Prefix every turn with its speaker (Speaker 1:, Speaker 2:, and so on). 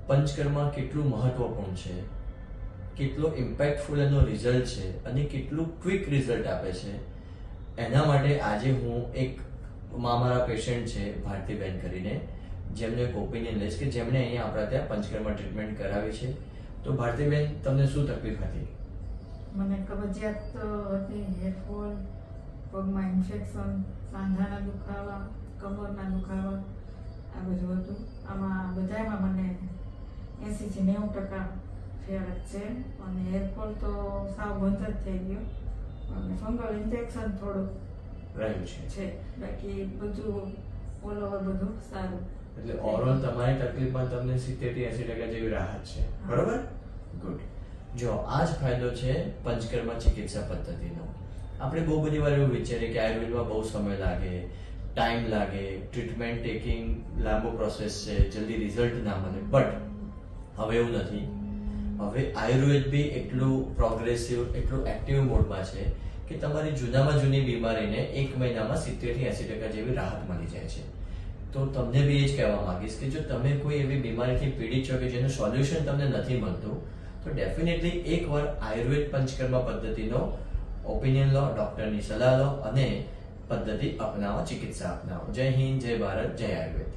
Speaker 1: પંચકર્મા કેટલું મહત્વપૂર્ણ છે, કેટલો ઇમ્પેક્ટફુલ એનો રિઝલ્ટ છે અને કેટલું ક્વિક રિઝલ્ટ આપે છે, એના માટે આજે હું એક મારા પેશન્ટ છે ભારતીબેન કરીને, જેમને એક ઓપિનિયન લઈશ કે જેમણે અહીંયા આપણા ત્યાં પંચકર્મા ટ્રીટમેન્ટ કરાવી છે. તો ભારતીબેન, તમને શું તકલીફ હતી?
Speaker 2: મને કબજિયાત હતી, હેરફોલ, પગમાં ઇન્ફેક્શન, સાંધાના દુખાવા, કમરના દુખાવા, આ બધું હતું. આમાં બધામાં મને 80 થી 90% ફેર છે. અને હેરફોલ તો સાવ બંધ જ થઈ ગયો અને ફંગલ ઇન્ફેક્શન થોડું
Speaker 1: રહ્યું છે.
Speaker 2: બાકી બધું ઓલ ઓવર બધું સારું.
Speaker 1: એટલે ઓવરઓલ તમારી તકલીફમાં તમને 70 થી 80% જેવી રાહત છે, બરોબર? ગુડ. જો આ જ ફાયદો છે પંચકર્મા ચિકિત્સા પદ્ધતિનો. આપણે બહુ બધી વાર એવું વિચારીએ કે આયુર્વેદમાં બહુ સમય લાગે, ટાઈમ લાગે, ટ્રીટમેન્ટ ટેકિંગ લાંબો પ્રોસેસ છે, જલ્દી રિઝલ્ટ ના મળે. બટ હવે એવું નથી. હવે આયુર્વેદ બી એટલું પ્રોગ્રેસિવ, એટલું એક્ટિવ મોડમાં છે કે તમારી જૂનામાં જૂની બીમારીને 1 મહિનામાં 70 થી 80% જેવી રાહત મળી જાય છે. તો તમને બી એ જ કહેવા માંગીશ કે જો તમે કોઈ એવી બીમારીથી પીડિત છો કે જેનું સોલ્યુશન તમને નથી મળતું, તો ડેફિનેટલી એકવાર આયુર્વેદ પંચકર્મા પદ્ધતિનો ઓપિનિયન લો, ડોક્ટરની સલાહ લો અને પદ્ધતિ અપનાવો, ચિકિત્સા અપનાવો. જય હિન્દ, જય ભારત, જય આયુર્વેદ.